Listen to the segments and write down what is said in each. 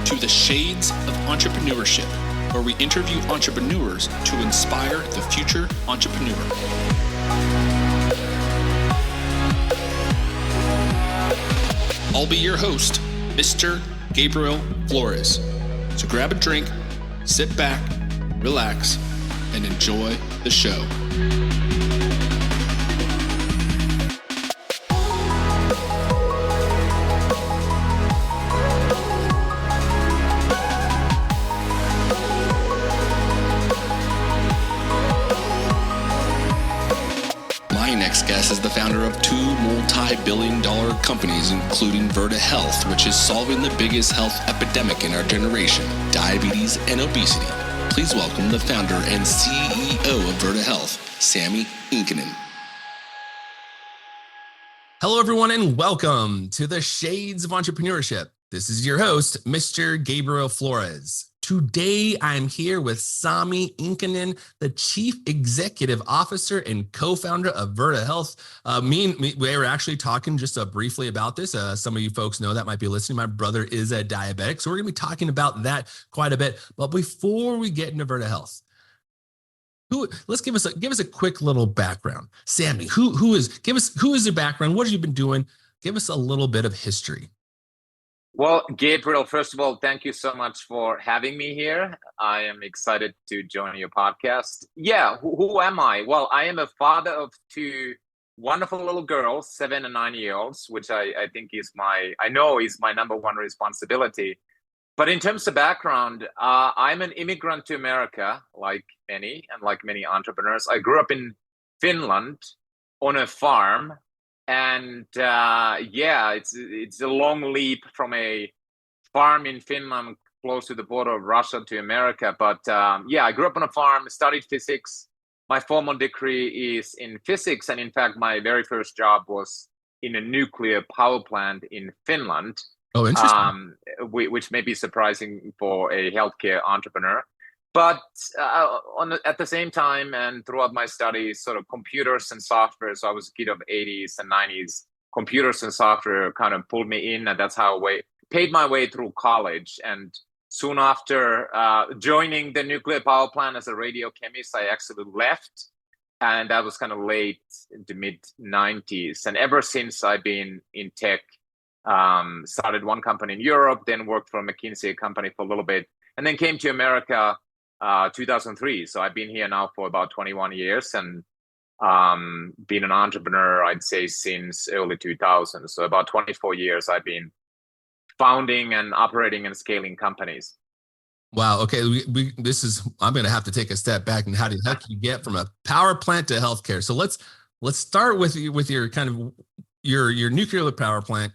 to the Shades of Entrepreneurship, where we interview entrepreneurs to inspire the future entrepreneur. I'll be your host, Mr. Gabriel Flores. So grab a drink, sit back, relax, and enjoy the show. My next guest is the founder of two multi-billion-dollar companies, including Virta Health, which is solving the biggest health epidemic in our generation, diabetes and obesity. Please welcome the founder and CEO of Virta Health, Sami Inkinen. Hello, everyone, and welcome to the Shades of Entrepreneurship. This is your host, Mr. Gabriel Flores. Today, I'm here with Sami Inkinen, the Chief Executive Officer and co-founder of Virta Health. We were actually talking just briefly about this. Some of you folks know that might be listening. My brother is a diabetic, so we're going to be talking about that quite a bit. But before we get into Virta Health, let's give us a quick little background. Sami, who is your background? What have you been doing? Give us a little bit of history. Well, Gabriel, first of all, thank you so much for having me here. I am excited to join your podcast. Yeah, who am I? Well, I am a father of two wonderful little girls, 7 and 9 year olds, which I think is my number one responsibility. But in terms of background, I'm an immigrant to America, like many entrepreneurs. I grew up in Finland on a farm. And it's a long leap from a farm in Finland close to the border of Russia to America. But I grew up on a farm, studied physics. My formal degree is in physics. And in fact, my very first job was in a nuclear power plant in Finland. Oh, interesting. Which may be surprising for a healthcare entrepreneur. But at the same time and throughout my studies, sort of computers and software, so I was a kid of 80s and 90s, computers and software kind of pulled me in, and that's how I paid my way through college. And soon after joining the nuclear power plant as a radio chemist, I actually left, and that was kind of late in the mid-90s. And ever since, I've been in tech, started one company in Europe, then worked for a McKinsey company for a little bit, and then came to America 2003. So I've been here now for about 21 years and been an entrepreneur, I'd say, since early 2000. So about 24 years I've been founding and operating and scaling companies. Wow. Okay. I'm going to have to take a step back. And how do you get from a power plant to healthcare? So let's start with your kind of your nuclear power plant.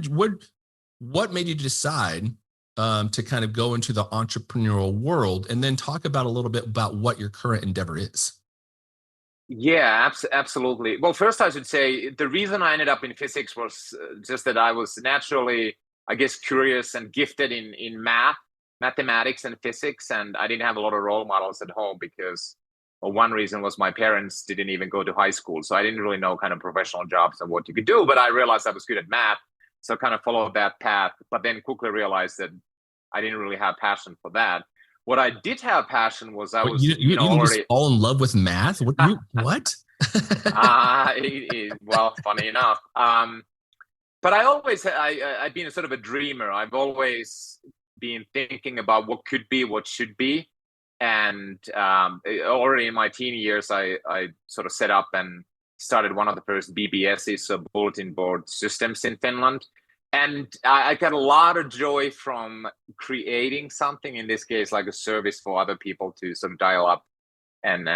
What made you decide to kind of go into the entrepreneurial world, and then talk about a little bit about what your current endeavor is? Yeah, absolutely. Well, first I should say the reason I ended up in physics was just that I was naturally, I guess, curious and gifted in mathematics and physics. And I didn't have a lot of role models at home because one reason was my parents didn't even go to high school. So I didn't really know kind of professional jobs and what you could do, but I realized I was good at math. So kind of followed that path, but then quickly realized that I didn't really have passion for that. What I did have passion was already all in love with math. What? Well, funny enough. But I've been a sort of a dreamer. I've always been thinking about what could be, what should be. And already in my teen years, I sort of set up and started one of the first BBSs, so bulletin board systems in Finland. And I got a lot of joy from creating something, in this case, like a service for other people to sort of dial up and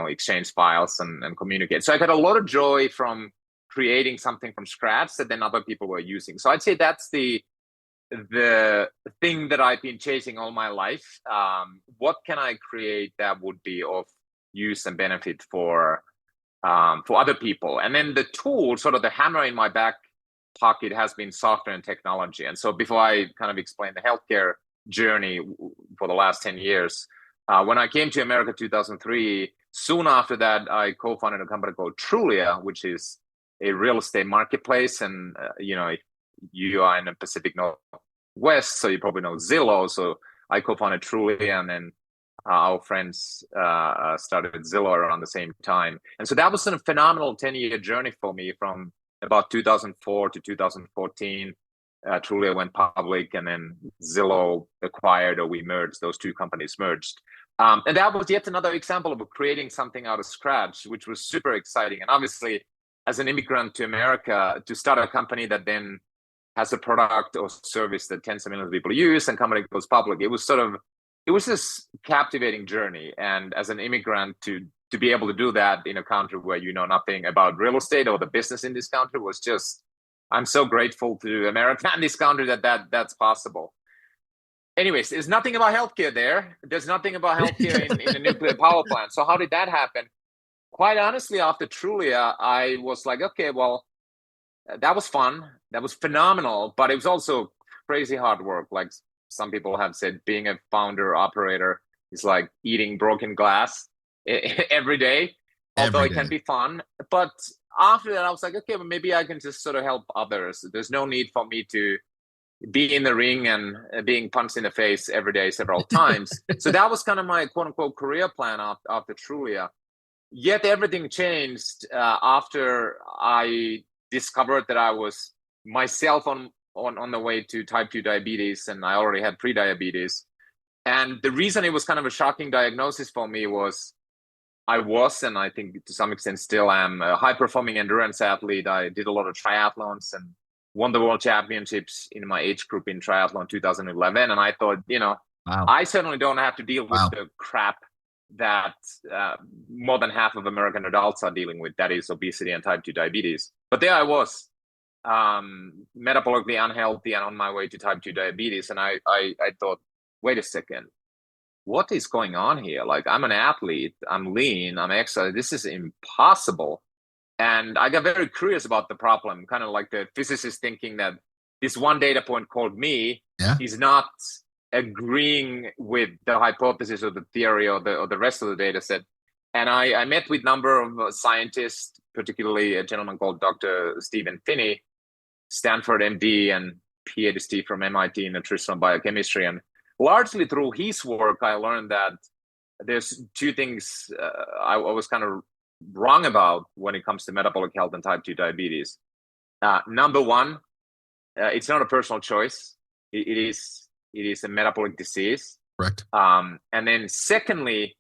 exchange files and communicate. So I got a lot of joy from creating something from scratch that then other people were using. So I'd say that's the thing that I've been chasing all my life. What can I create that would be of use and benefit for other people? And then the tool, sort of the hammer in my back pocket, has been software and technology. And so before I kind of explain the healthcare journey for the last 10 years, when I came to America 2003, soon after that, I co-founded a company called Trulia, which is a real estate marketplace. And, if you are in the Pacific West. So you probably know Zillow. So I co-founded Truly, and then our friends started Zillow around the same time. And so that was a phenomenal 10-year journey for me from about 2004 to 2014. Truly went public, and then Zillow acquired, or we merged, those two companies merged. And that was yet another example of creating something out of scratch, which was super exciting. And obviously, as an immigrant to America, to start a company that then has a product or service that tens of millions of people use and company goes public, it was this captivating journey. And as an immigrant, to be able to do that in a country where you know nothing about real estate or the business in this country was just, I'm so grateful to America and this country that's possible. Anyways, there's nothing about healthcare there. There's nothing about healthcare in the nuclear power plant. So how did that happen? Quite honestly, after Trulia, I was like, okay, well, that was fun. That was phenomenal, but it was also crazy hard work. Like some people have said, being a founder operator is like eating broken glass every day, although it can be fun. But after that, I was like, okay, well, maybe I can just sort of help others. There's no need for me to be in the ring and being punched in the face every day several times. So that was kind of my quote unquote career plan after Trulia. Yet everything changed after I discovered that I was myself on the way to type 2 diabetes, and I already had pre-diabetes. And the reason it was kind of a shocking diagnosis for me was I was, and I think to some extent still am, a high-performing endurance athlete. I did a lot of triathlons and won the world championships in my age group in triathlon 2011. And I thought, wow. I certainly don't have to deal with the crap that more than half of American adults are dealing with, that is obesity and type 2 diabetes. But there I was, metabolically unhealthy and on my way to type 2 diabetes. And I thought, wait a second, what is going on here? Like, I'm an athlete, I'm lean, I'm exercising, this is impossible. And I got very curious about the problem, kind of like the physicist thinking that this one data point called me is not agreeing with the hypothesis or the theory or the rest of the data set. And I met with a number of scientists, particularly a gentleman called Dr. Stephen Finney, Stanford MD and PhD from MIT in nutritional biochemistry. And largely through his work, I learned that there's two things I was kind of wrong about when it comes to metabolic health and type 2 diabetes. Number one, it's not a personal choice. It is a metabolic disease. Correct. And then secondly,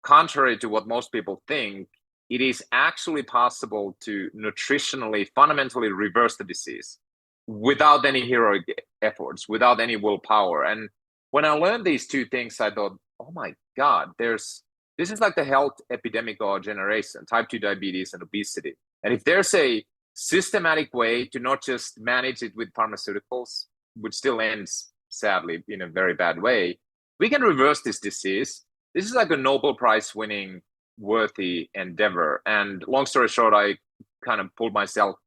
contrary to what most people think, it is actually possible to nutritionally, fundamentally reverse the disease without any heroic efforts, without any willpower. And when I learned these two things, I thought, oh my God, this is like the health epidemic of our generation, type 2 diabetes and obesity. And if there's a systematic way to not just manage it with pharmaceuticals, which still ends, sadly, in a very bad way, we can reverse this disease. This is like a Nobel Prize winning worthy endeavor. And long story short, I kind of pulled myself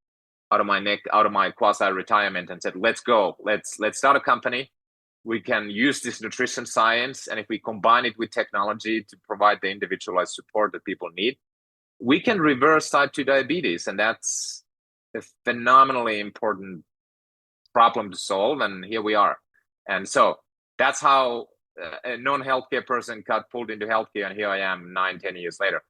out of my neck, out of my quasi-retirement and said, let's go. Let's start a company. We can use this nutrition science, and if we combine it with technology to provide the individualized support that people need, we can reverse type 2 diabetes. And that's a phenomenally important problem to solve. And here we are. And so that's how a non-healthcare person got pulled into healthcare. And here I am 9-10 years later.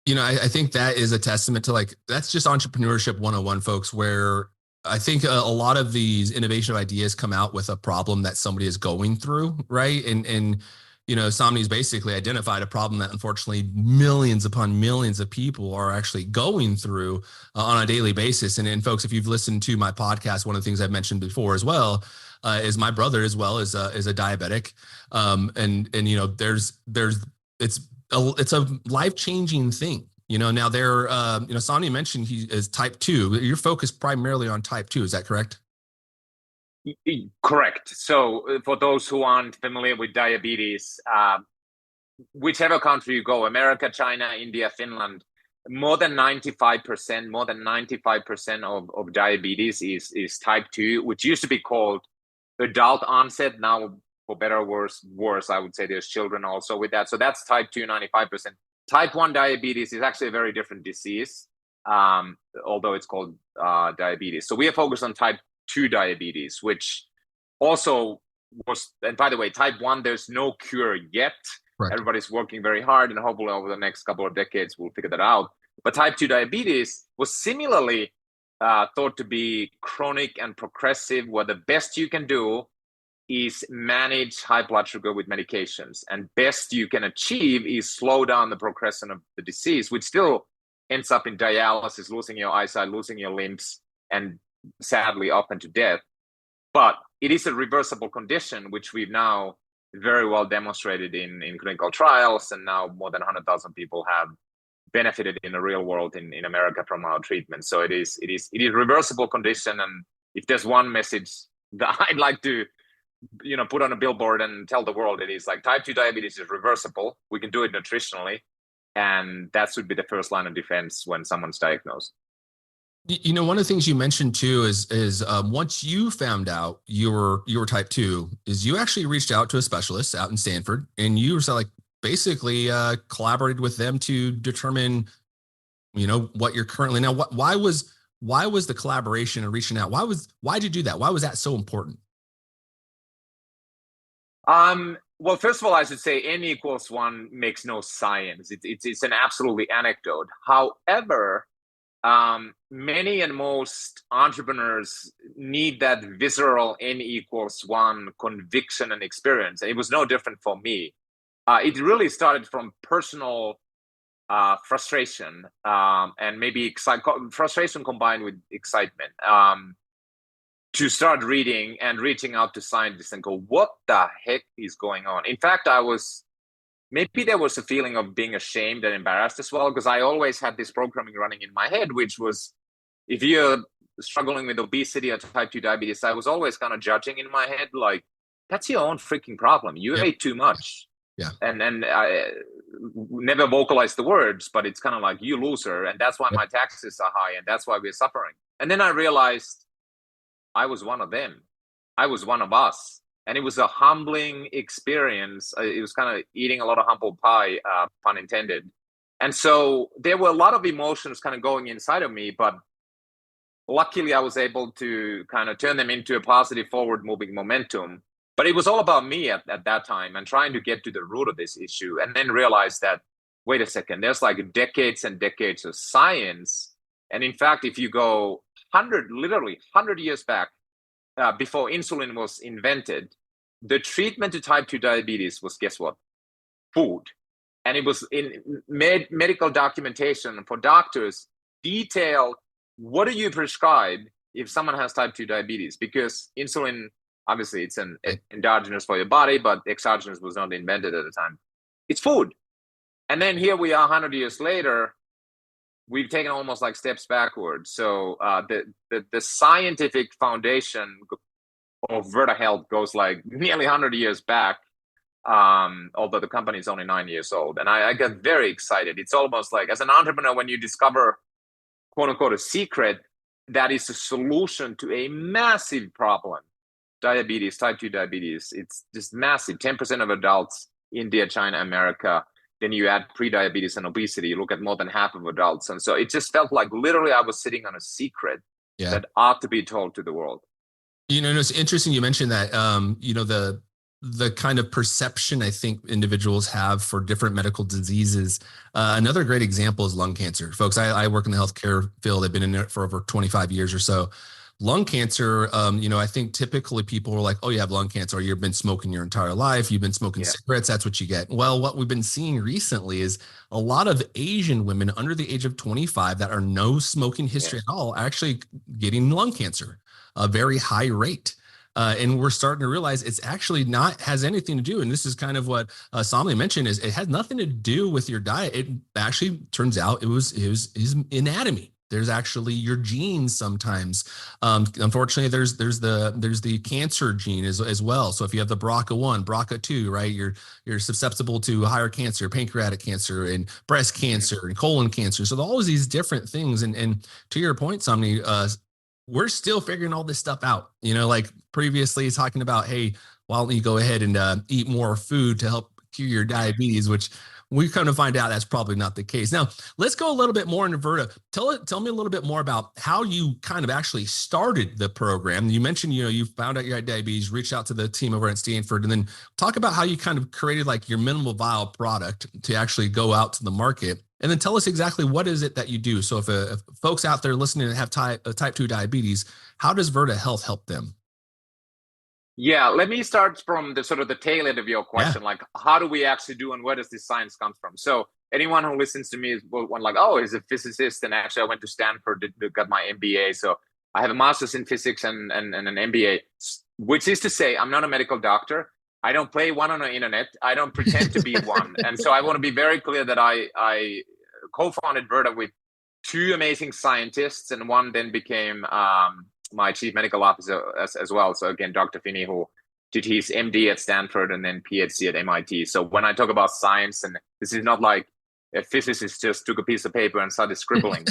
I think that is a testament to, like, that's just entrepreneurship 101, folks, where I think a lot of these innovative ideas come out with a problem that somebody is going through, right? And Sami's basically identified a problem that unfortunately millions upon millions of people are actually going through on a daily basis. And folks, if you've listened to my podcast, one of the things I've mentioned before as well is my brother as well is a diabetic, and it's a life-changing thing. Now Sami mentioned he is type 2. You're focused primarily on type 2. Is that correct? Correct. So for those who aren't familiar with diabetes, whichever country you go, America, China, India, Finland, more than 95% of diabetes is type 2, which used to be called adult onset. Now, for better or worse, I would say there's children also with that. So that's type 2, 95%. Type 1 diabetes is actually a very different disease, although it's called diabetes. So we are focused on type 2 diabetes, which also was, and by the way, type 1, there's no cure yet. Correct. Everybody's working very hard, and hopefully over the next couple of decades, we'll figure that out. But type 2 diabetes was similarly thought to be chronic and progressive, where the best you can do is manage high blood sugar with medications. And best you can achieve is slow down the progression of the disease, which still ends up in dialysis, losing your eyesight, losing your limbs, and sadly often to death. But it is a reversible condition, which we've now very well demonstrated in clinical trials. And now more than 100,000 people have benefited in the real world in America from our treatment. So it is a reversible condition. And if there's one message that I'd like to put on a billboard and tell the world, it is like type 2 diabetes is reversible. We can do it nutritionally. And that should be the first line of defense when someone's diagnosed. One of the things you mentioned too is once you found out you were type 2, is you actually reached out to a specialist out in Stanford, and you were like basically collaborated with them to determine, what you're currently now. Why was the collaboration and reaching out? Why'd you do that? Why was that so important? Well, first of all, I should say N equals 1 makes no science. It's an absolutely anecdote. However, many and most entrepreneurs need that visceral N equals 1 conviction and experience. And it was no different for me. It really started from personal frustration and maybe frustration combined with excitement. To start reading and reaching out to scientists and go, what the heck is going on? In fact, maybe there was a feeling of being ashamed and embarrassed as well, because I always had this programming running in my head, which was, if you're struggling with obesity or type 2 diabetes, I was always kind of judging in my head, like, that's your own freaking problem. You ate too much. Yeah. And I never vocalized the words, but it's kind of like, you loser. And that's why my taxes are high. And that's why we're suffering. And then I realized I was one of them. I was one of us. And it was a humbling experience. It was kind of eating a lot of humble pie, pun intended. And so there were a lot of emotions kind of going inside of me, but luckily I was able to kind of turn them into a positive forward moving momentum. But it was all about me at that time and trying to get to the root of this issue, and then realize that, wait a second, there's like decades and decades of science. And in fact, if you go literally 100 years back, before insulin was invented, the treatment to type 2 diabetes was, guess what? Food. And it was in medical documentation for doctors, detailed, what do you prescribe if someone has type 2 diabetes? Because insulin, obviously, it's an endogenous for your body, but exogenous was not invented at the time. It's food. And then here we are 100 years later, we've taken almost like steps backwards. So the scientific foundation of Virta Health goes like nearly 100 years back, although the company is only 9 years old. And I get very excited. It's almost like, as an entrepreneur, when you discover, quote unquote, a secret that is a solution to a massive problem, diabetes, type 2 diabetes, it's just massive. 10% of adults, India, China, America. Then you add pre-diabetes and obesity, you look at more than half of adults. And so it just felt like literally I was sitting on a secret that ought to be told to the world. It's interesting you mentioned that, the kind of perception I think individuals have for different medical diseases. Another great example is lung cancer. Folks, I work in the healthcare field. I've been in it for over 25 years or so. Lung cancer, I think typically people are like, oh, you have lung cancer, or you've been smoking your entire life. You've been smoking cigarettes. That's what you get. Well, what we've been seeing recently is a lot of Asian women under the age of 25 that are no smoking history at all are actually getting lung cancer, a very high rate. And we're starting to realize it's actually has anything to do. And this is kind of what Sami mentioned, is it has nothing to do with your diet. It actually turns out it was his anatomy. There's actually your genes sometimes. Unfortunately, there's the cancer gene as well. So if you have the BRCA1, BRCA2, right, you're susceptible to higher cancer, pancreatic cancer, and breast cancer, and colon cancer. So all of these different things. And to your point, Sami, we're still figuring all this stuff out. Like previously talking about, hey, why don't you go ahead and eat more food to help cure your diabetes, which We come to find out that's probably not the case. Now, let's go a little bit more into Virta. Tell me a little bit more about how you kind of actually started the program. You mentioned, you found out you had diabetes, reached out to the team over at Stanford, and then talk about how you kind of created like your minimal vial product to actually go out to the market. And then tell us exactly what is it that you do. So if folks out there listening and have type 2 diabetes, how does Virta Health help them? Yeah, let me start from the sort of the tail end of your question. Like, how do we actually do, and where does this science come from? So anyone who listens to me is one like, oh, he's a physicist, and actually I went to Stanford to got my MBA. So I have a master's in physics and an MBA, which is to say I'm not a medical doctor. I don't play one on the internet. I don't pretend to be one. And so I want to be very clear that I co-founded Virta with two amazing scientists, and one then became my chief medical officer as well. So again, Dr. Finney, who did his MD at Stanford and then PhD at MIT. So when I talk about science, and this is not like a physicist just took a piece of paper and started scribbling.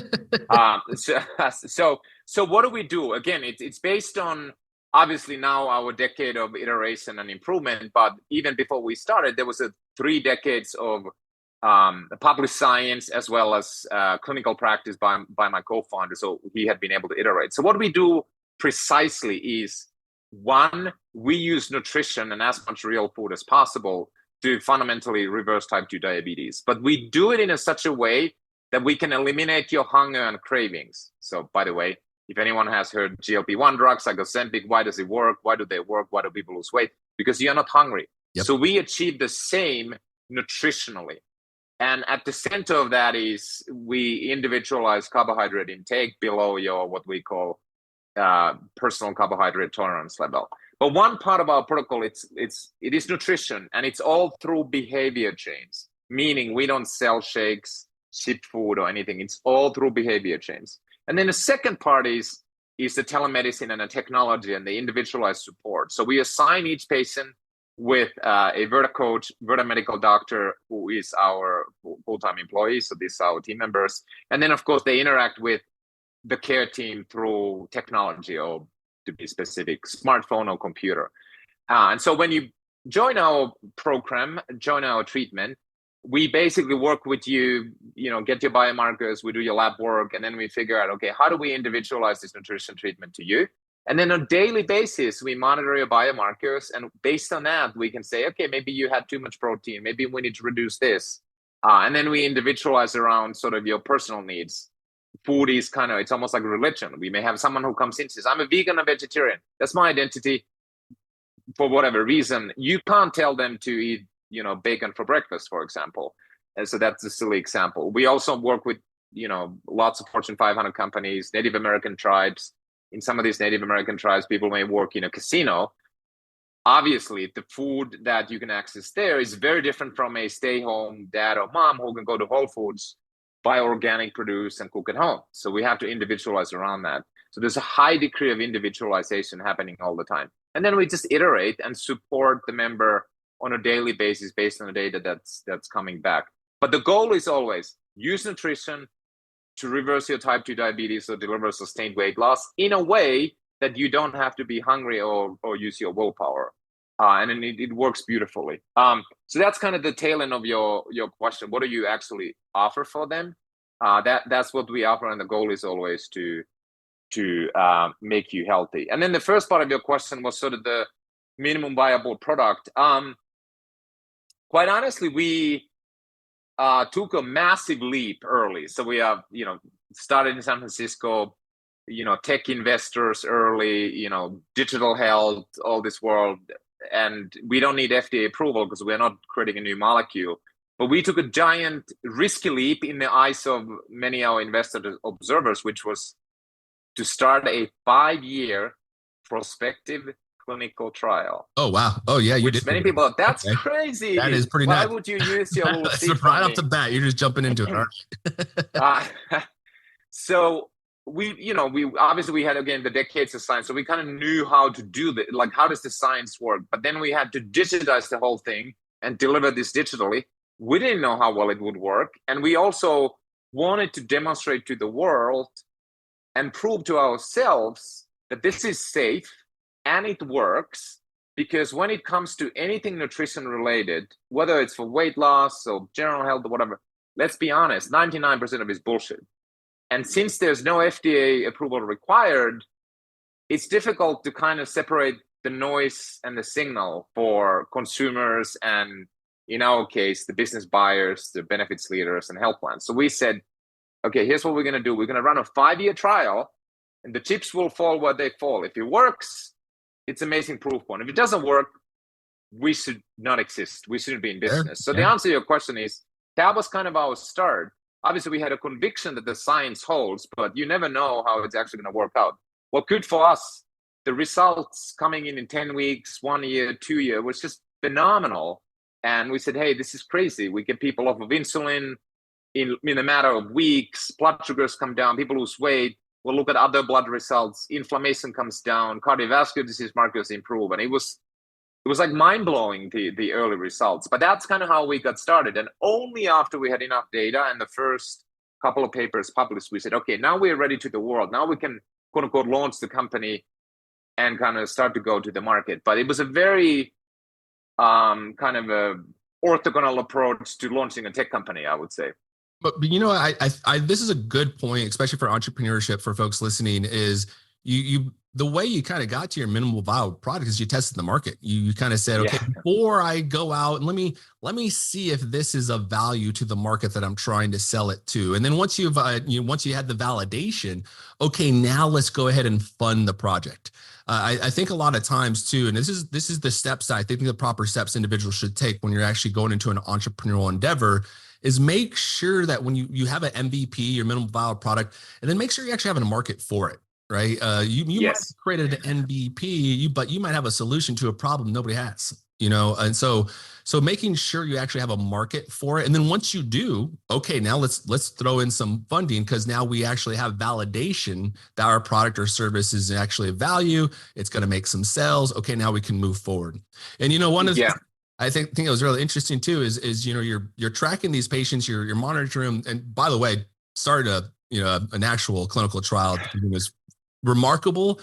So what do we do? Again, it's based on obviously now our decade of iteration and improvement, but even before we started, there was 3 decades of published science as well as clinical practice by my co-founder. So he had been able to iterate. So what we do precisely is, one, we use nutrition and as much real food as possible to fundamentally reverse type 2 diabetes. But we do it in such a way that we can eliminate your hunger and cravings. So by the way, if anyone has heard GLP-1 drugs like Ozempic, why does it work? Why do they work? Why do people lose weight? Because you're not hungry. Yep. So we achieve the same nutritionally. And at the center of that is we individualize carbohydrate intake below your what we call personal carbohydrate tolerance level. But one part of our protocol, it is nutrition, and it's all through behavior chains, meaning we don't sell shakes, ship food, or anything. It's all through behavior chains. And then the second part is the telemedicine and the technology and the individualized support. So we assign each patient with a Virta coach, Virta medical doctor, who is our full-time employee. So these are our team members. And then, of course, they interact with the care team through technology, or to be specific, smartphone or computer. And so when you join our program, join our treatment, we basically work with you, get your biomarkers, we do your lab work, and then we figure out, okay, how do we individualize this nutrition treatment to you? And then on a daily basis, we monitor your biomarkers. And based on that, we can say, okay, maybe you had too much protein. Maybe we need to reduce this. And then we individualize around sort of your personal needs. Food is it's almost like a religion. We may have someone who comes in and says, I'm a vegan or vegetarian. That's my identity for whatever reason. You can't tell them to eat, bacon for breakfast, for example. And so that's a silly example. We also work with, lots of Fortune 500 companies, Native American tribes. In some of these Native American tribes, people may work in a casino. Obviously, the food that you can access there is very different from a stay-home dad or mom who can go to Whole Foods, buy organic produce, and cook at home. So we have to individualize around that. So there's a high degree of individualization happening all the time. And then we just iterate and support the member on a daily basis based on the data that's coming back. But the goal is always use nutrition to reverse your type 2 diabetes or deliver sustained weight loss in a way that you don't have to be hungry or use your willpower. And it works beautifully. So that's kind of the tail end of your question. What do you actually offer for them? That's what we offer, and the goal is always to make you healthy. And then the first part of your question was sort of the minimum viable product. Quite honestly, we took a massive leap early. So we have, started in San Francisco, tech investors early, digital health, all this world. And we don't need FDA approval because we're not creating a new molecule. But we took a giant risky leap in the eyes of many of our investor observers, which was to start a 5-year prospective clinical trial. Oh, wow. Oh, yeah. Which many people, that's crazy. That is pretty nuts. Why would you use your little seed right off the bat, you're just jumping into it, aren't you? So we obviously we had, again, the decades of science. So we kind of knew how to do that. Like, how does the science work? But then we had to digitize the whole thing and deliver this digitally. We didn't know how well it would work. And we also wanted to demonstrate to the world and prove to ourselves that this is safe and it works, because when it comes to anything nutrition related, whether it's for weight loss or general health or whatever, let's be honest, 99% of it is bullshit. And since there's no FDA approval required, it's difficult to kind of separate the noise and the signal for consumers and, in our case, the business buyers, the benefits leaders, and health plans. So we said, okay, here's what we're going to do. We're going to run a 5-year trial, and the chips will fall where they fall. If it works, it's amazing proof point. If it doesn't work, we should not exist. We shouldn't be in business. So the answer to your question is, that was kind of our start. Obviously, we had a conviction that the science holds, but you never know how it's actually going to work out. Well, good for us. The results coming in 10 weeks, 1 year, 2 year was just phenomenal. And we said, hey, this is crazy. We get people off of insulin in a matter of weeks. Blood sugars come down. People lose weight. We'll look at other blood results. Inflammation comes down. Cardiovascular disease markers improve. And it was like mind-blowing, the early results. But that's kind of how we got started. And only after we had enough data and the first couple of papers published, we said, okay, now we're ready to the world. Now we can, quote unquote, launch the company and kind of start to go to the market. But it was a very kind of a orthogonal approach to launching a tech company, I would say. But you know, I this is a good point, especially for entrepreneurship, for folks listening, is you the way you kind of got to your minimal viable product is you tested the market. You kind of said, okay, before I go out and let me see if this is of value to the market that I'm trying to sell it to. And then once you had the validation, okay, now let's go ahead and fund the project. I think a lot of times too, and this is the steps that I think the proper steps individuals should take when you're actually going into an entrepreneurial endeavor, is make sure that when you have an MVP, your minimum viable product, and then make sure you actually have a market for it, right? You might have created an MVP, but you might have a solution to a problem nobody has, and so making sure you actually have a market for it. And then once you do, okay, now let's throw in some funding, because now we actually have validation that our product or service is actually of value. It's going to make some sales. Okay, now we can move forward. And one of the I think it was really interesting too is you're tracking these patients, you're monitoring them. And by the way, started an actual clinical trial was remarkable,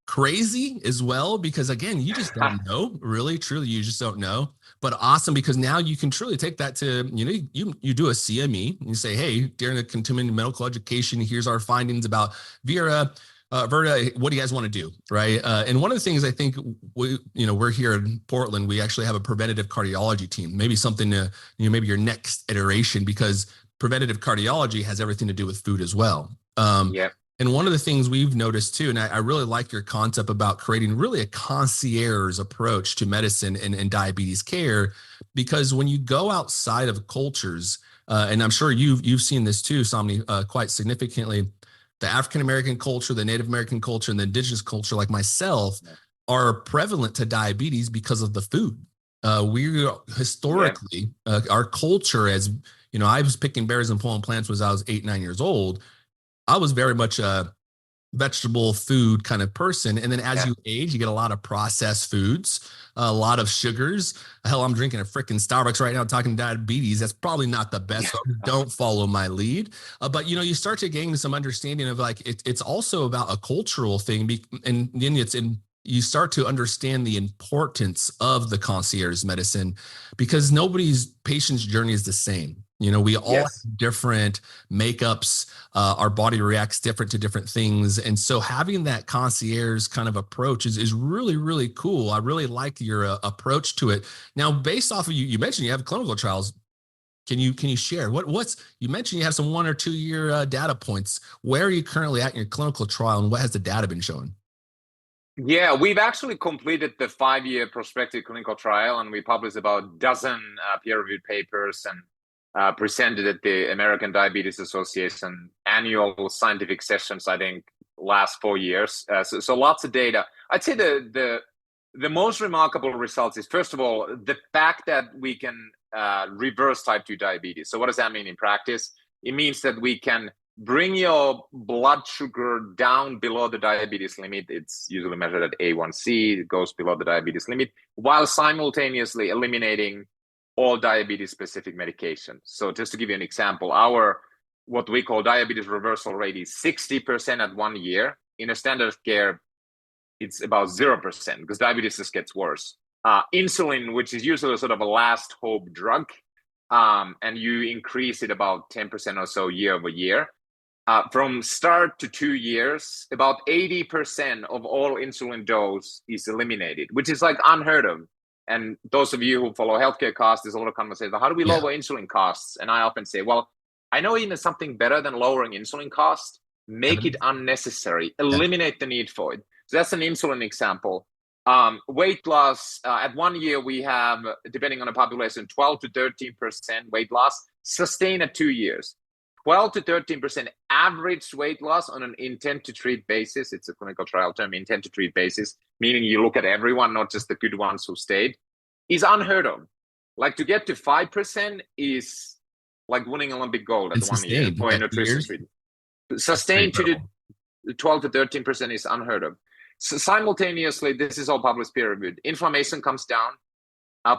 crazy as well, because again, you just don't know, really, truly, you just don't know. But awesome, because now you can truly take that to, you do a CME and you say, hey, during the continuing medical education, here's our findings about Virta, what do you guys want to do, right? And one of the things I think we're here in Portland, we actually have a preventative cardiology team, maybe something to, maybe your next iteration, because preventative cardiology has everything to do with food as well. And one of the things we've noticed too, and I really like your concept about creating really a concierge approach to medicine and diabetes care, because when you go outside of cultures, and I'm sure you've seen this too, Sami, quite significantly, the African-American culture, the Native American culture, and the indigenous culture, like myself, are prevalent to diabetes because of the food. We historically, our culture, as I was picking berries and pulling plants when I was 8, 9 years old. I was very much a vegetable food kind of person. And then as you age, you get a lot of processed foods, a lot of sugars. Hell, I'm drinking a freaking Starbucks right now talking diabetes. That's probably not the best. So don't follow my lead. But, you start to gain some understanding of like, it's also about a cultural thing. And then you start to understand the importance of the concierge medicine, because nobody's patient's journey is the same. We all have different makeups. Our body reacts different to different things. And so having that concierge kind of approach is really, really cool. I really like your approach to it. Now, based off of you mentioned you have clinical trials. Can you share you mentioned you have some 1 or 2 year data points. Where are you currently at in your clinical trial, and what has the data been showing? Yeah, we've actually completed the 5-year prospective clinical trial, and we published about a dozen peer-reviewed papers and presented at the American Diabetes Association annual scientific sessions, I think, last 4 years. So lots of data. I'd say the most remarkable results is, first of all, the fact that we can reverse type 2 diabetes. So what does that mean in practice? It means that we can bring your blood sugar down below the diabetes limit. It's usually measured at A1C. It goes below the diabetes limit, while simultaneously eliminating all diabetes specific medication. So just to give you an example, our what we call diabetes reversal rate is 60% at 1 year. In a standard of care, it's about 0% because diabetes just gets worse. insulin, which is usually sort of a last hope drug, and you increase it about 10% or so year over year. From start to 2 years, about 80% of all insulin dose is eliminated, which is like unheard of. And those of you who follow healthcare costs, there's a lot of conversation about how do we lower insulin costs? And I often say, well, I know even something better than lowering insulin costs, make it unnecessary, eliminate the need for it. So that's an insulin example. Weight loss, at 1 year, we have, depending on the population, 12 to 13% weight loss, sustain at 2 years. 12 to 13% average weight loss on an intent to treat basis. It's a clinical trial term, intent to treat basis, meaning you look at everyone, not just the good ones who stayed, is unheard of. Like to get to 5% is like winning Olympic gold at 1 year for a nutrition treatment. Sustained to 12 to 13% is unheard of. So simultaneously, this is all published peer-reviewed. Inflammation comes down,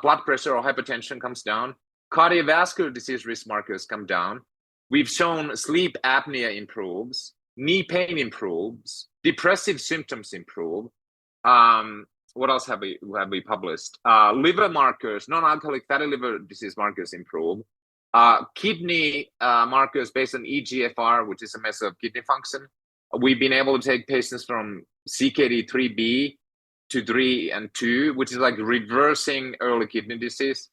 blood pressure or hypertension comes down, cardiovascular disease risk markers come down. We've shown sleep apnea improves, knee pain improves, depressive symptoms improve. What else have we published? Liver markers, non-alcoholic fatty liver disease markers improve. Kidney markers based on EGFR, which is a measure of kidney function. We've been able to take patients from CKD3B to 3 and 2, which is like reversing early kidney disease.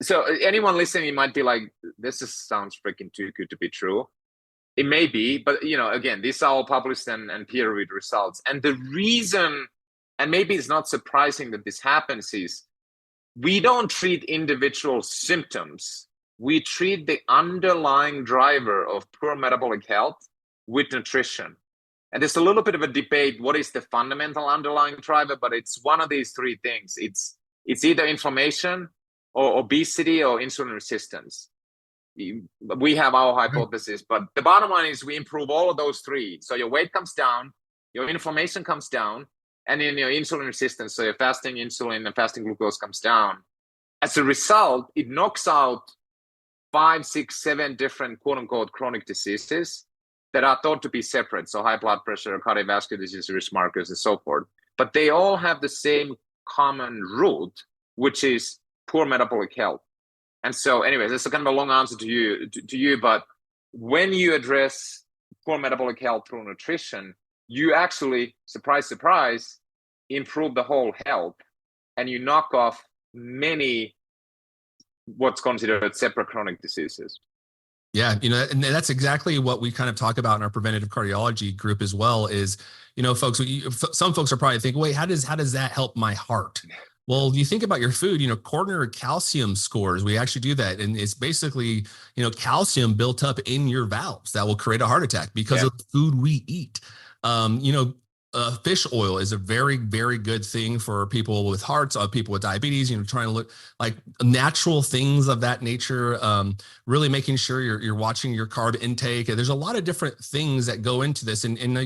So anyone listening might be like, this just sounds freaking too good to be true. It may be, but again, these are all published and peer-reviewed results. And the reason, and maybe it's not surprising that this happens, is we don't treat individual symptoms. We treat the underlying driver of poor metabolic health with nutrition. And there's a little bit of a debate, what is the fundamental underlying driver? But it's one of these three things. It's either inflammation, or obesity, or insulin resistance. We have our hypothesis, but the bottom line is we improve all of those three. So your weight comes down, your inflammation comes down, and then your insulin resistance, so your fasting insulin and fasting glucose comes down. As a result, it knocks out 5, 6, 7 different quote-unquote chronic diseases that are thought to be separate, so high blood pressure, cardiovascular disease risk markers, and so forth. But they all have the same common root, which is poor metabolic health. And so anyways, this is kind of a long answer to you, but when you address poor metabolic health through nutrition, you actually, surprise, surprise, improve the whole health, and you knock off many what's considered separate chronic diseases. Yeah, and that's exactly what we kind of talk about in our preventative cardiology group as well. Is folks, some folks are probably thinking, wait, how does that help my heart? Well, you think about your food, coronary calcium scores, we actually do that. And it's basically, calcium built up in your valves that will create a heart attack because of the food we eat. Fish oil is a very, very good thing for people with hearts, people with diabetes, trying to look like natural things of that nature, really making sure you're watching your carb intake. There's a lot of different things that go into this. And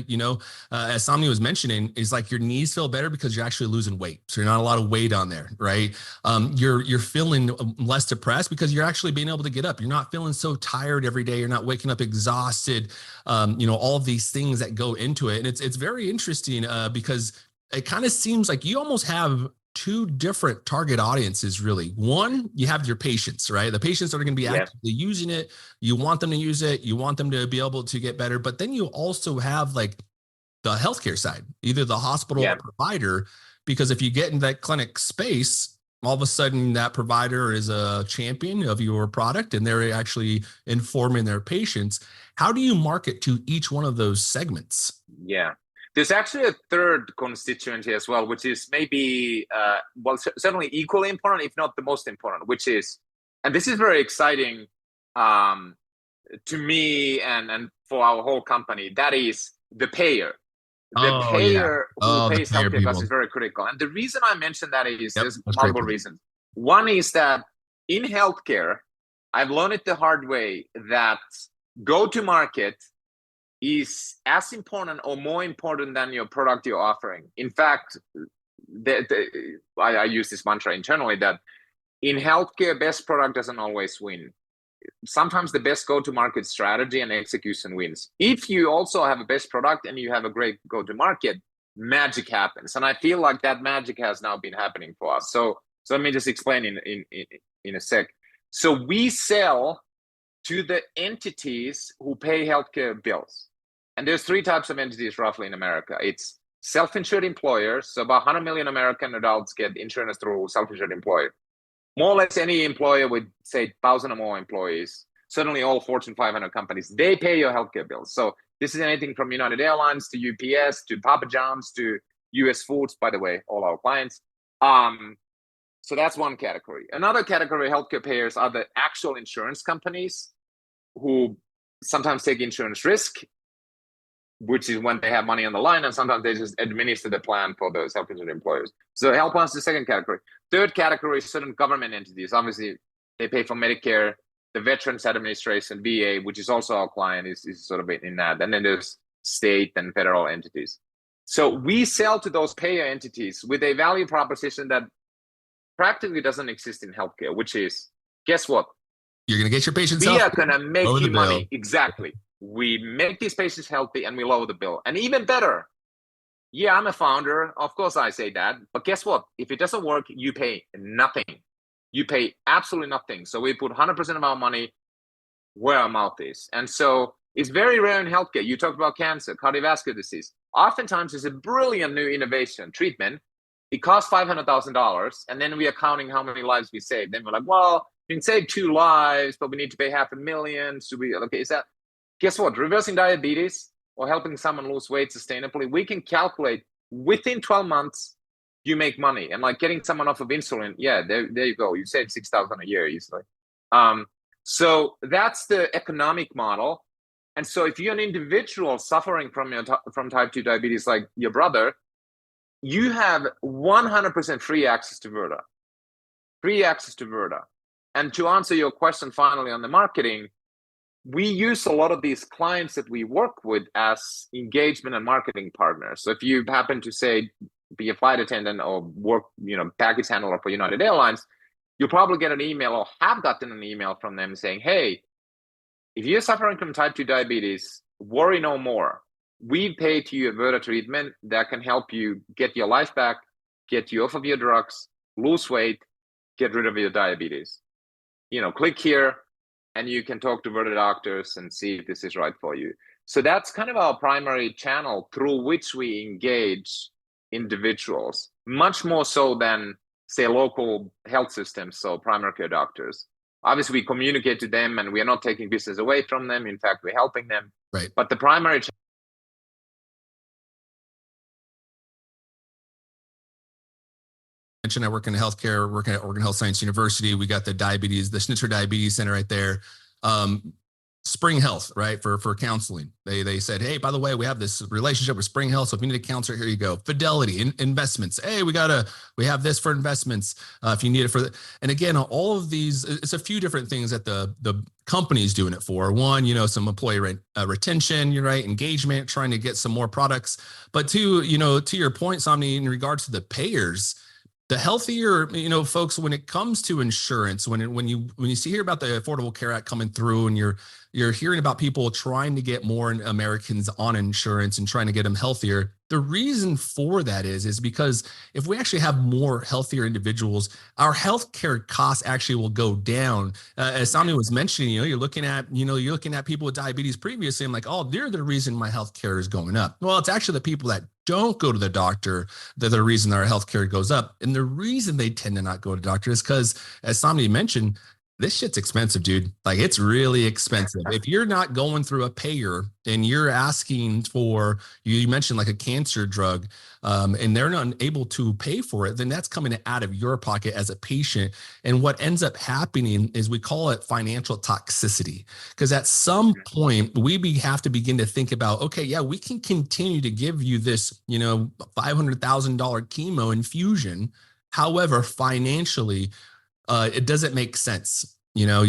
as Sami was mentioning, is like your knees feel better because you're actually losing weight. So you're not a lot of weight on there, right? You're feeling less depressed because you're actually being able to get up. You're not feeling so tired every day. You're not waking up exhausted. All of these things that go into it. And it's very interesting because it kind of seems like you almost have two different target audiences, really. One, you have your patients, right? The patients that are going to be actively using it. You want them to use it. You want them to be able to get better. But then you also have like the healthcare side, either the hospital or provider, because if you get in that clinic space, all of a sudden that provider is a champion of your product and they're actually informing their patients. How do you market to each one of those segments? Yeah. There's actually a third constituent here as well, which is maybe, certainly equally important, if not the most important, which is, and this is very exciting to me and for our whole company, that is the payer. The payer who pays healthcare costs is very critical. And the reason I mentioned that is there's multiple reasons. One is that in healthcare, I've learned it the hard way that go-to-market is as important or more important than your product you're offering. In fact, I use this mantra internally that in healthcare, best product doesn't always win. Sometimes the best go-to-market strategy and execution wins. If you also have a best product and you have a great go-to-market, magic happens. And I feel like that magic has now been happening for us. So So let me just explain in a sec. So we sell to the entities who pay healthcare bills. And there's three types of entities roughly in America. It's self-insured employers. So about 100 million American adults get insurance through self-insured employer. More or less any employer with, say, 1,000 or more employees, certainly all Fortune 500 companies, they pay your healthcare bills. So this is anything from United Airlines to UPS to Papa John's to US Foods, by the way, all our clients. So that's one category. Another category of healthcare payers are the actual insurance companies who sometimes take insurance risk, which is when they have money on the line, and sometimes they just administer the plan for the self-insured employers. So health plans is the second category. Third category is certain government entities. Obviously, they pay for Medicare, the Veterans Administration, VA, which is also our client, is sort of in that. And then there's state and federal entities. So we sell to those payer entities with a value proposition that practically doesn't exist in healthcare, which is, guess what? You're going to get your patients We healthy. are going to make you money. Exactly. We make these patients healthy and we lower the bill. And even better, yeah, I'm a founder. Of course I say that. But guess what? If it doesn't work, you pay nothing. You pay absolutely nothing. So we put 100% of our money where our mouth is. And so it's very rare in healthcare. You talked about cancer, cardiovascular disease. Oftentimes it's a brilliant new innovation, treatment. It costs $500,000, and then we are counting how many lives we saved. Then we're like, well, we can save 2 lives, but we need to pay $500,000. So is that? Guess what? Reversing diabetes or helping someone lose weight sustainably, we can calculate within 12 months you make money. And like getting someone off of insulin, yeah, there you go. You save $6,000 a year easily. So that's the economic model. And so if you're an individual suffering from type 2 diabetes, like your brother, you have 100% free access to Virta. Free access to Virta. And to answer your question finally on the marketing, we use a lot of these clients that we work with as engagement and marketing partners. So if you happen to say, be a flight attendant or work, package handler for United Airlines, you'll probably get an email or have gotten an email from them saying, hey, if you're suffering from type 2 diabetes, worry no more. We pay to you a Virta treatment that can help you get your life back, get you off of your drugs, lose weight, get rid of your diabetes. Click here and you can talk to Virta doctors and see if this is right for you. So that's kind of our primary channel through which we engage individuals, much more so than, say, local health systems, so primary care doctors. Obviously, we communicate to them and we are not taking business away from them. In fact, we're helping them. Right. But the primary I work in healthcare, working at Oregon Health Science University. We got the Schnitzer Diabetes Center right there. Spring Health, right, for counseling. They said, hey, by the way, we have this relationship with Spring Health. So if you need a counselor, here you go. Fidelity, investments. Hey, we have this for investments. If you need it for and again, all of these, it's a few different things that the company's doing it for. One, some employee retention, you're right, engagement, trying to get some more products. But two, to your point, Sami, in regards to the payers, the healthier, folks, when it comes to insurance, when you hear about the Affordable Care Act coming through, and you're hearing about people trying to get more Americans on insurance and trying to get them healthier, the reason for that is because if we actually have more healthier individuals, our healthcare costs actually will go down. As Sami was mentioning, you're looking at people with diabetes previously. I'm like, oh, they're the reason my healthcare is going up. Well, it's actually the people that don't go to the doctor that are the reason our healthcare goes up. And the reason they tend to not go to doctor is because, as Sami mentioned, this shit's expensive, dude. Like, it's really expensive. If you're not going through a payer and you're asking for, you mentioned like a cancer drug, and they're not able to pay for it, then that's coming out of your pocket as a patient. And what ends up happening is we call it financial toxicity. Because at some point we have to begin to think about, okay, yeah, we can continue to give you this, $500,000 chemo infusion. However, financially, it doesn't make sense. Your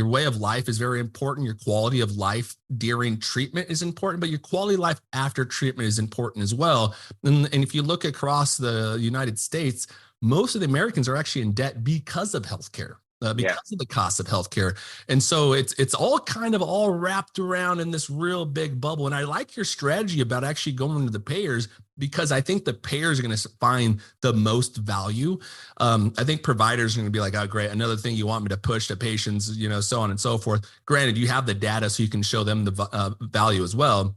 way of life is very important. Your quality of life during treatment is important, but your quality of life after treatment is important as well. And if you look across the United States, most of the Americans are actually in debt because of healthcare. because of the cost of healthcare. And so it's all kind of all wrapped around in this real big bubble. And I like your strategy about actually going to the payers, because I think the payers are going to find the most value. I think providers are going to be like, oh, great, another thing you want me to push to patients, so on and so forth. Granted, you have the data so you can show them the value as well.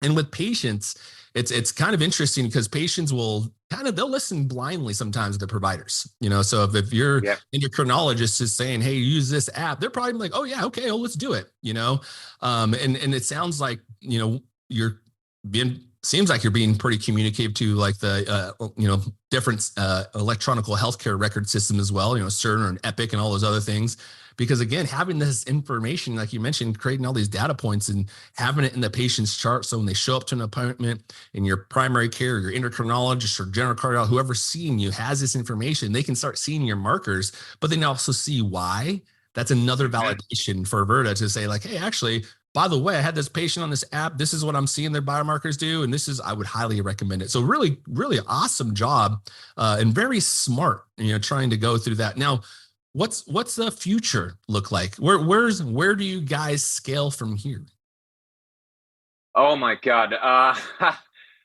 And with patients, it's kind of interesting because patients they'll listen blindly sometimes to the providers, so if your endocrinologist is saying, hey, use this app, they're probably like, oh yeah, okay, let's do it, and it sounds like, seems like you're being pretty communicative to like the, different electronic healthcare record system as well, Cerner and Epic and all those other things. Because again, having this information, like you mentioned, creating all these data points and having it in the patient's chart. So when they show up to an appointment in your primary care, your endocrinologist or general cardiologist, whoever's seeing you has this information, they can start seeing your markers, but then also see why. That's another validation for Virta to say like, hey, actually, by the way, I had this patient on this app. This is what I'm seeing their biomarkers do. And I would highly recommend it. So really, really awesome job and very smart, trying to go through that. Now, what's the future look like? Where do you guys scale from here? Oh my God.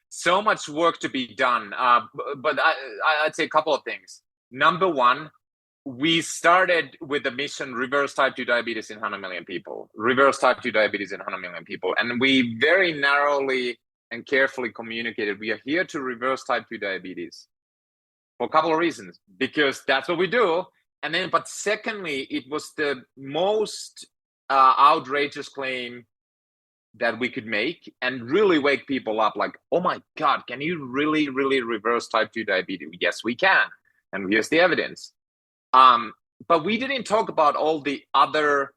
So much work to be done. But I'd say a couple of things. Number one, we started with the mission, reverse type 2 diabetes in 100 million people. Reverse type 2 diabetes in 100 million people. And we very narrowly and carefully communicated, we are here to reverse type 2 diabetes for a couple of reasons, because that's what we do. And then, but secondly, it was the most outrageous claim that we could make and really wake people up like, oh my God, can you really, really reverse type 2 diabetes? Yes, we can. And here's the evidence. But we didn't talk about all the other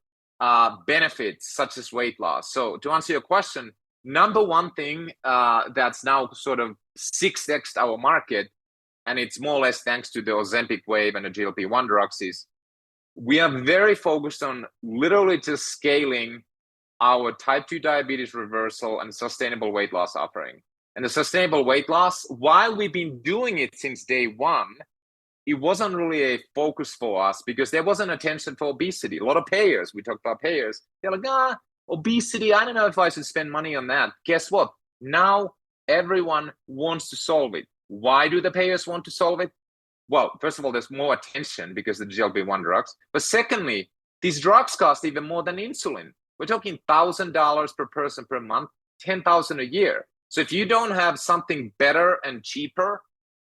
benefits, such as weight loss. So to answer your question, number one thing that's now sort of 6x'd our market, and it's more or less thanks to the Ozempic wave and the GLP-1 drugs, is we are very focused on literally just scaling our type 2 diabetes reversal and sustainable weight loss offering. And the sustainable weight loss, while we've been doing it since day one, it wasn't really a focus for us because there wasn't attention for obesity. A lot of payers, we talked about payers, they're like, obesity, I don't know if I should spend money on that. Guess what? Now everyone wants to solve it. Why do the payers want to solve it? Well, first of all, there's more attention because of the GLP-1 drugs. But secondly, these drugs cost even more than insulin. We're talking $1,000 per person per month, $10,000 a year. So if you don't have something better and cheaper,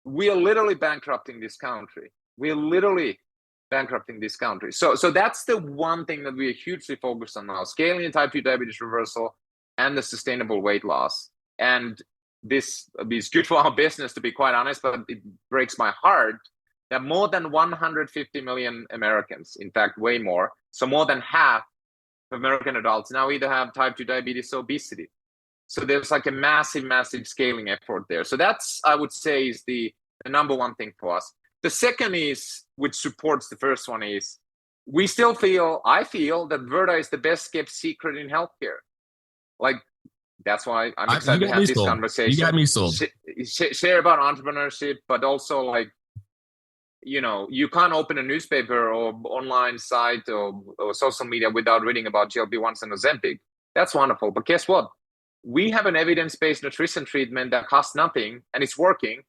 we are literally bankrupting this country. We are literally bankrupting this country. So that's the one thing that we are hugely focused on now, scaling the type 2 diabetes reversal and the sustainable weight loss. And this is good for our business, to be quite honest, but it breaks my heart that more than 150 million Americans, in fact, way more, so more than half of American adults now either have type 2 diabetes or obesity. So there's like a massive, massive scaling effort there. So that's, I would say, is the number one thing for us. The second is, which supports the first one, is I feel that Virta is the best kept secret in healthcare. Like, that's why I'm excited to have this conversation. You got me sold. Share about entrepreneurship, but also like, you can't open a newspaper or online site or social media without reading about GLP-1s and Ozempic. That's wonderful. But guess what? We have an evidence-based nutrition treatment that costs nothing and it's working.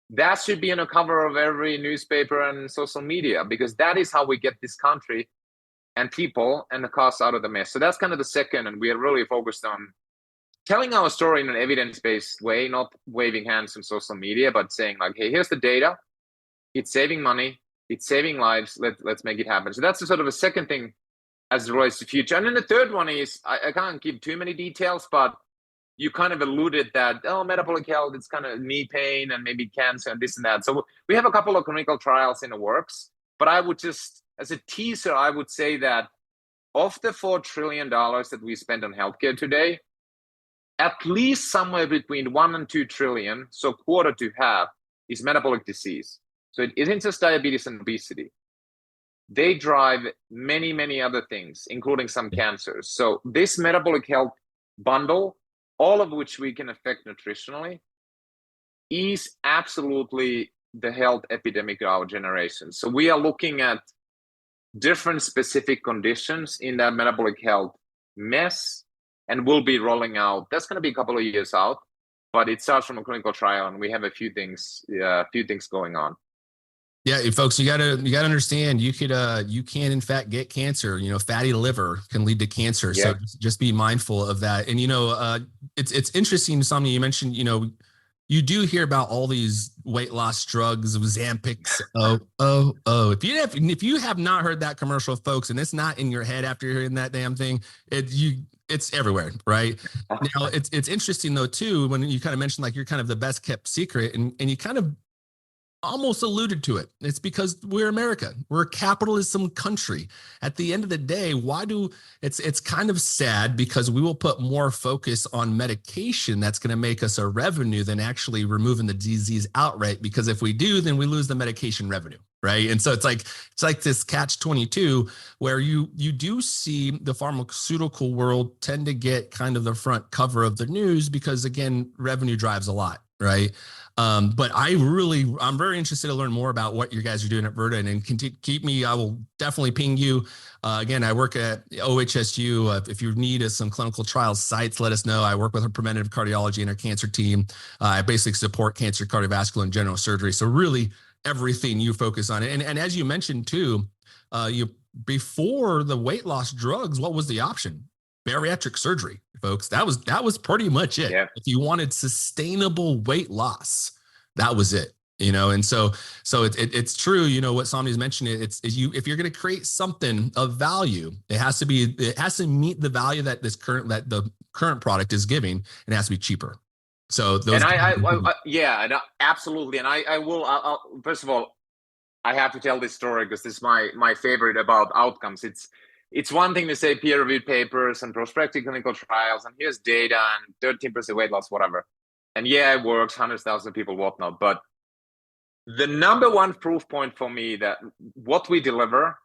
That should be on the cover of every newspaper and social media, because that is how we get this country and people and the costs out of the mess. So that's kind of the second. And we are really focused on telling our story in an evidence-based way, not waving hands on social media, but saying like, hey, here's the data. It's saving money. It's saving lives. Let's make it happen. So that's the sort of a second thing as it relates to future. And then the third one is, I can't give too many details, but you kind of alluded that, metabolic health, it's kind of knee pain and maybe cancer and this and that. So we have a couple of clinical trials in the works, but I would just, as a teaser, I would say that of the $4 trillion that we spend on healthcare today, at least somewhere between 1 and 2 trillion, so quarter to half, is metabolic disease. So it isn't just diabetes and obesity. They drive many, many other things, including some cancers. So this metabolic health bundle, all of which we can affect nutritionally, is absolutely the health epidemic of our generation. So we are looking at different specific conditions in that metabolic health mess, and we'll be rolling out. That's going to be a couple of years out, but it starts from a clinical trial, and we have a few things going on. Yeah, folks, you gotta understand you can in fact get cancer. Fatty liver can lead to cancer. Yeah. So just be mindful of that. And it's interesting, Sami, you mentioned, you do hear about all these weight loss drugs, Ozempics. If you have not heard that commercial, folks, and it's not in your head after hearing that damn thing, it's everywhere, right? Now it's interesting though too, when you kind of mentioned like you're kind of the best kept secret, and you kind of almost alluded to it. It's because we're America. We're a capitalism country. At the end of the day, it's kind of sad because we will put more focus on medication that's going to make us a revenue than actually removing the disease outright. Because if we do, then we lose the medication revenue. Right. And so it's like this catch-22 where you do see the pharmaceutical world tend to get kind of the front cover of the news because, again, revenue drives a lot. Right. But I'm very interested to learn more about what you guys are doing at Virta, and keep me. I will definitely ping you. Again, I work at OHSU. If you need some clinical trial sites, let us know. I work with our preventative cardiology and our cancer team. I basically support cancer, cardiovascular, and general surgery. So really everything you focus on. And as you mentioned too, before the weight loss drugs, what was the option? Bariatric surgery, folks. That was pretty much it. Yeah. If you wanted sustainable weight loss, that was it. And so it's true. What Sami's mentioned. If you're going to create something of value, it has to meet the value that the current product is giving, and it has to be cheaper. So those. And absolutely. And I'll first of all, I have to tell this story because this is my favorite about outcomes. It's one thing to say peer-reviewed papers and prospective clinical trials, and here's data and 13% weight loss, whatever. And yeah, it works, 100,000 people, whatnot. But the number one proof point for me that what we deliver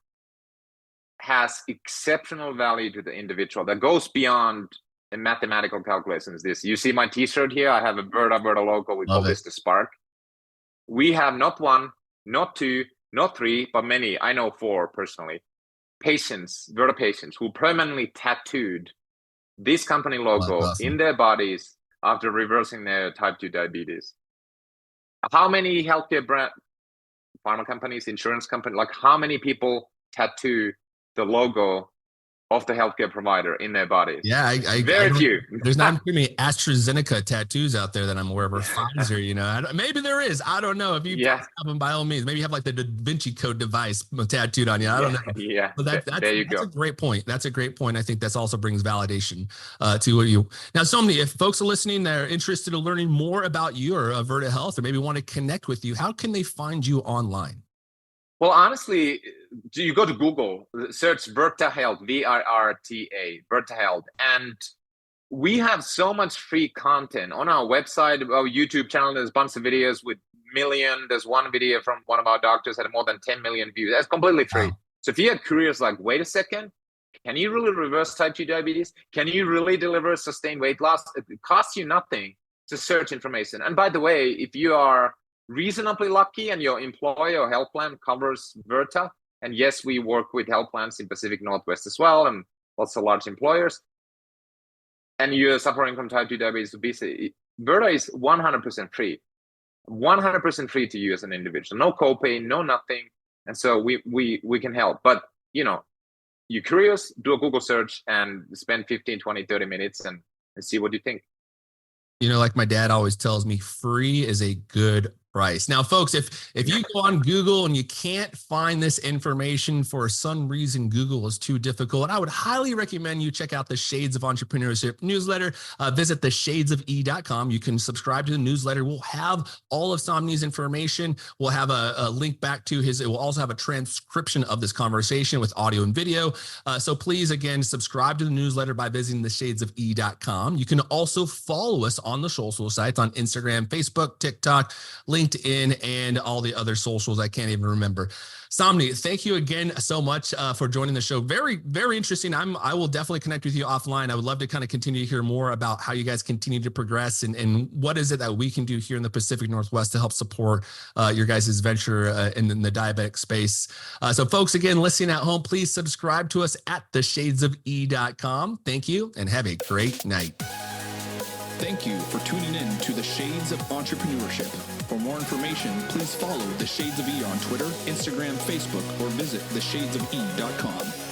has exceptional value to the individual that goes beyond a mathematical calculation. Is this? You see my T-shirt here? I have a Virta logo. We call this the Spark. We have not one, not two, not three, but many. I know 4 personally. Virta patients who permanently tattooed this company logo in their bodies after reversing their type 2 diabetes. How many healthcare brand, pharma companies, insurance companies, like how many people tattoo the logo of the healthcare provider in their bodies? Yeah, very few. There's not too many AstraZeneca tattoos out there that I'm aware of, or Pfizer. Maybe there is. I don't know. If you have them, by all means, maybe you have like the Da Vinci Code device tattooed on you. I don't know. Yeah, but that's a great point. That's a great point. I think that's also brings validation to what you. Now, Sami, if folks are listening, they're interested in learning more about your Virta Health, or maybe want to connect with you, how can they find you online? Well, honestly, you go to Google, search Virta Health, VIRTA, Virta Health, and we have so much free content on our website, our YouTube channel. There's a bunch of videos with million. There's one video from one of our doctors had more than 10 million views. That's completely free. Wow. So if you're curious, like, wait a second, can you really reverse type 2 diabetes? Can you really deliver sustained weight loss? It costs you nothing to search information. And by the way, if you are reasonably lucky and your employer or health plan covers Virta, and yes, we work with health plans in Pacific Northwest as well, and lots of large employers, and you're suffering from type 2 diabetes, obesity, Virta is 100% free. 100% free to you as an individual. No copay, no nothing. And so we can help. But, you're curious, do a Google search and spend 15, 20, 30 minutes and see what you think. Like my dad always tells me, free is a good price. Now, folks, if you go on Google and you can't find this information for some reason, Google is too difficult, I would highly recommend you check out the Shades of Entrepreneurship newsletter. Visit theshadesofe.com. You can subscribe to the newsletter. We'll have all of Sami's information. We'll have a link back to it will also have a transcription of this conversation with audio and video. So please, again, subscribe to the newsletter by visiting theshadesofe.com. You can also follow us on the social sites on Instagram, Facebook, TikTok, LinkedIn, LinkedIn, and all the other socials I can't even remember. Sami, thank you again so much for joining the show. Very, very interesting. I will definitely connect with you offline. I would love to kind of continue to hear more about how you guys continue to progress and what is it that we can do here in the Pacific Northwest to help support your guys' venture in the diabetic space. So folks, again, listening at home, please subscribe to us at theshadesofe.com. Thank you and have a great night. Thank you for tuning in to the Shades of Entrepreneurship. For more information, please follow the Shades of E on Twitter, Instagram, Facebook, or visit theshadesofe.com.